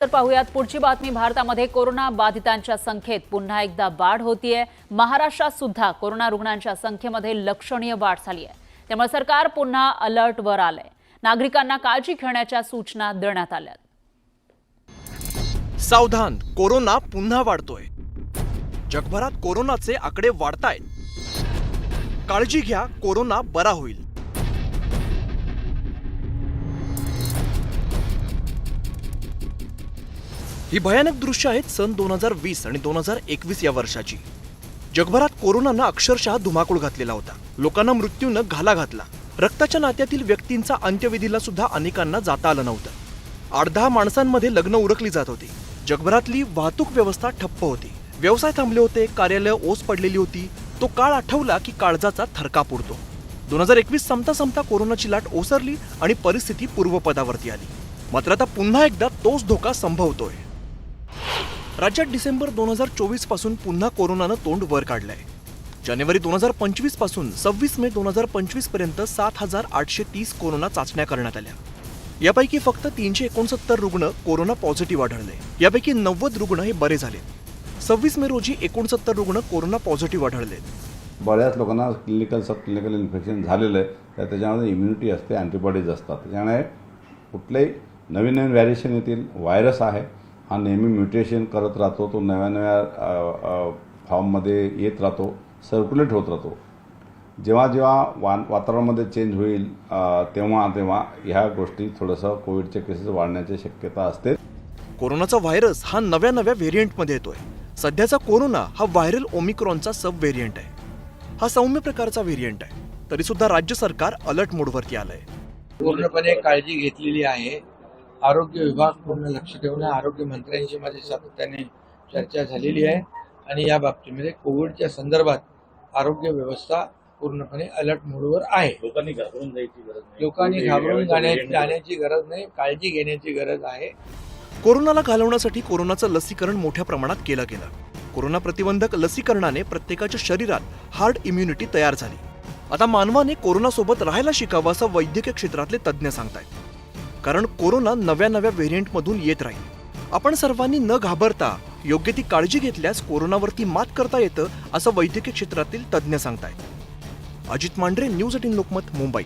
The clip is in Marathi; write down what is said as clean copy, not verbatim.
तर पाहूयात पुढची बातमी। भारतामध्ये कोरोना बाधितांच्या संख्येत पुन्हा एकदा वाढ होतीये। महाराष्ट्रात सुद्धा कोरोना रुग्णांच्या संख्येमध्ये लक्षणीय वाढ झाली आहे। त्यामुळे सरकार पुन्हा अलर्टवर आलंय। नागरिकांना काळजी घेण्याच्या सूचना देण्यात आल्या। सावधान, कोरोना पुन्हा वाढतोय। जगभरात कोरोनाचे आकडे वाढतायत। काळजी घ्या, कोरोना बरा होईल। ही भयानक दृश्य आहेत सन 2020 आणि 2021 या वर्षाची। जगभरात कोरोनानं अक्षरशः धुमाकूळ घातलेला होता। लोकांना मृत्यूनं घाला घातला। रक्ताच्या नात्यातील व्यक्तींचा अंत्यविधीला सुद्धा अनेकांना जाता आलं नव्हतं। 8-10 माणसांमध्ये लग्न उरकली जात होती। जगभरातली वाहतूक व्यवस्था ठप्प होती। व्यवसाय थांबले होते। कार्यालय ओस पडलेली होती। तो काळ आठवला की काळजाचा थरकाप उडतो। 2021 संपता संपता कोरोनाची लाट ओसरली आणि परिस्थिती पूर्वपदावरती आली। मात्र आता पुन्हा एकदा तोच धोका संभवतोय। राज्यात डिसेंबर 2024 पासून पुन्हा कोरोनानं तोंड वर काढलंय। जानेवारी 2025 पासून 26 मे 2025 पर्यंत 7,830 कोरोना चाचण्या करण्यात आल्या। यापैकी फक्त 369 रुग्ण कोरोना पॉझिटिव्ह आढळले। यापैकी 90 रुग्ण हे बरे झाले। 26 मे रोजी 69 रुग्ण कोरोना पॉझिटिव्ह आढळले। बऱ्याच लोकांना क्लिनिकल सब क्लिनिकल इन्फेक्शन झालेलं आहे, तर त्याच्यामध्ये इम्युनिटी असते, अँटीबॉडीज असतात। त्याच्यामुळे कुठलेही नवीन नवीन व्हॅरिएशन येतील। व्हायरस आहे हा नेहमी म्युटेशन करत राहतो। तो नव्या नव्या फॉर्ममध्ये येत राहतो, सर्क्युलेट होत राहतो। जेव्हा जेव्हा वातावरणामध्ये चेंज होईल तेव्हा तेव्हा ह्या गोष्टी थोडंसं कोविडचे केसेस वाढण्याची शक्यता असते। कोरोनाचा व्हायरस हा नव्या नव्या व्हेरियंटमध्ये येतोय। सध्याचा कोरोना हा व्हायरल ओमिक्रॉनचा सब व्हेरियंट आहे। हा सौम्य प्रकारचा व्हेरियंट आहे, तरी सुद्धा राज्य सरकार अलर्ट मोडवरती आलंय। पूर्णपणे काळजी घेतलेली आहे। आरोग्य विभाग पूर्ण लक्ष ठेवून आरोग्य मंत्र्यांशी माझी सातत्याने चर्चा झालेली आहे आणि या बाबतीमध्ये कोविडच्या संदर्भात आरोग्य व्यवस्था पूर्णपणे अलर्ट मोडवर आहे। लोकांनी घाबरून जाण्याची गरज नाही, काळजी घेण्याची गरज आहे। कोरोनाला घालवण्यासाठी कोरोनाचं लसीकरण मोठ्या प्रमाणात केलं गेलं। कोरोना प्रतिबंधक लसीकरणाने प्रत्येकाच्या शरीरात हार्ड इम्युनिटी तयार झाली। आता मानवाने कोरोनासोबत राहायला शिकावं असं वैद्यकीय क्षेत्रातले तज्ज्ञ सांगतायत। कारण कोरोना नव्या नव्या व्हेरियंटमधून येत राहील। आपण सर्वांनी न घाबरता योग्य ती काळजी घेतल्यास कोरोनावरती मात करता येतं असं वैद्यकीय क्षेत्रातील तज्ज्ञ सांगतायत। अजित मांढरे, न्यूज 18 लोकमत, मुंबई।